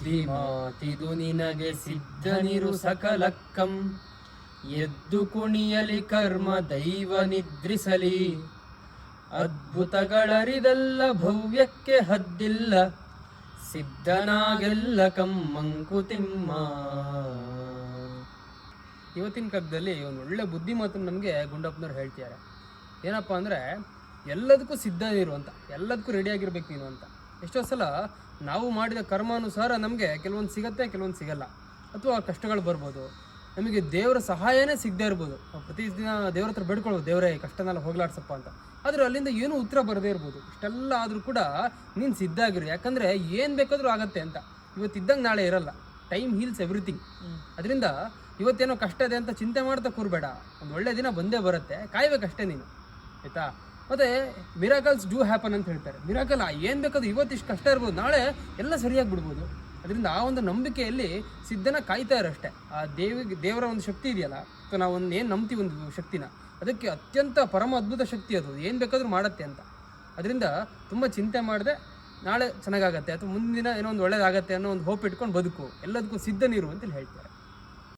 ಬುದ್ಧಿ ಮಾತಿದು ನಿನಗೆ ಸಿದ್ಧನಿರು ಸಕಲಕ್ಕಂ. ಎದ್ದು ಕುಣಿಯಲಿ ಕರ್ಮ ದೈವ ನಿದ್ರಿಸಲಿ, ಅದ್ಭುತಗಳರಿದಲ್ಲ ಭವ್ಯಕ್ಕೆ ಹದ್ದಿಲ್ಲ, ಸಿದ್ಧನಾಗೆಲ್ಲ ಮಂಕುತಿಮ್ಮ. ಇವತ್ತಿನ ಕಾಲದಲ್ಲಿ ಒಂದು ಒಳ್ಳೆ ಬುದ್ಧಿ ಮಾತನ್ನು ನಮಗೆ ಗುಂಡಪ್ಪನವ್ರು ಹೇಳ್ತಿದ್ದಾರೆ. ಏನಪ್ಪ ಅಂದರೆ, ಎಲ್ಲದಕ್ಕೂ ಸಿದ್ಧ ಇರು ಅಂತ, ಎಲ್ಲದಕ್ಕೂ ರೆಡಿಯಾಗಿರ್ಬೇಕು ನೀನು ಅಂತ. ಎಷ್ಟೋ ಸಲ ನಾವು ಮಾಡಿದ ಕರ್ಮಾನುಸಾರ ನಮಗೆ ಕೆಲವೊಂದು ಸಿಗತ್ತೆ, ಕೆಲವೊಂದು ಸಿಗಲ್ಲ, ಅಥವಾ ಕಷ್ಟಗಳು ಬರ್ಬೋದು. ನಮಗೆ ದೇವರ ಸಹಾಯನೇ ಸಿಗದೇ ಇರ್ಬೋದು. ಪ್ರತಿದಿನ ದೇವ್ರ ಹತ್ರ ಬೇಡ್ಕೊಳ್ಳೋದು, ದೇವರೇ ಕಷ್ಟನೆಲ್ಲ ಹೋಗ್ಲಾಡ್ಸಪ್ಪ ಅಂತ. ಆದರೆ ಅಲ್ಲಿಂದ ಏನೂ ಉತ್ತರ ಬರದೇ ಇರ್ಬೋದು. ಇಷ್ಟೆಲ್ಲ ಆದರೂ ಕೂಡ ನೀನು ಸಿದ್ಧ ಆಗಿರು, ಯಾಕಂದರೆ ಏನು ಬೇಕಾದರೂ ಆಗತ್ತೆ ಅಂತ. ಇವತ್ತಿದ್ದಂಗೆ ನಾಳೆ ಇರಲ್ಲ. Time heels everything. ಅದರಿಂದ ಇವತ್ತೇನೋ ಕಷ್ಟ ಇದೆ ಅಂತ ಚಿಂತೆ ಮಾಡ್ತಾ ಕೂರಬೇಡ. ಒಂದು ಒಳ್ಳೆ ದಿನ ಬಂದೇ ಬರುತ್ತೆ, ಕಾಯ್ಬೇಕಷ್ಟೇ ನೀನು, ಆಯಿತಾ? ಮತ್ತು ಮಿರಾಕಲ್ಸ್ ಡೂ ಹ್ಯಾಪನ್ ಅಂತ ಹೇಳ್ತಾರೆ. ಮಿರಾಕಲ್ ಏನು ಬೇಕಾದ್ರೂ ಇವತ್ತಿಷ್ಟು ಕಷ್ಟ ಇರ್ಬೋದು, ನಾಳೆ ಎಲ್ಲ ಸರಿಯಾಗಿ ಬಿಡ್ಬೋದು. ಅದರಿಂದ ಆ ಒಂದು ನಂಬಿಕೆಯಲ್ಲಿ ಸಿದ್ಧನ ಕಾಯ್ತಾ ಇರೋಷ್ಟೇ. ಆ ದೇವರ ಒಂದು ಶಕ್ತಿ ಇದೆಯಲ್ಲ, ಅಥವಾ ನಾವು ಒಂದು ಏನು ನಂಬ್ತೀವಿ ಒಂದು ಶಕ್ತಿನ, ಅದಕ್ಕೆ ಅತ್ಯಂತ ಪರಮ ಅದ್ಭುತ ಶಕ್ತಿ ಅದು, ಏನು ಬೇಕಾದರೂ ಮಾಡುತ್ತೆ ಅಂತ. ಅದರಿಂದ ತುಂಬ ಚಿಂತೆ ಮಾಡದೆ ನಾಳೆ ಚೆನ್ನಾಗಾಗತ್ತೆ ಅಥವಾ ಮುಂದಿನ ಏನೋ ಒಂದು ಒಳ್ಳೇದಾಗತ್ತೆ ಅನ್ನೋ ಒಂದು ಹೋಪ್ ಇಟ್ಕೊಂಡು ಬದುಕು, ಎಲ್ಲದಕ್ಕೂ ಸಿದ್ಧನಿರು ಅಂತೇಳಿ ಹೇಳ್ತಾರೆ.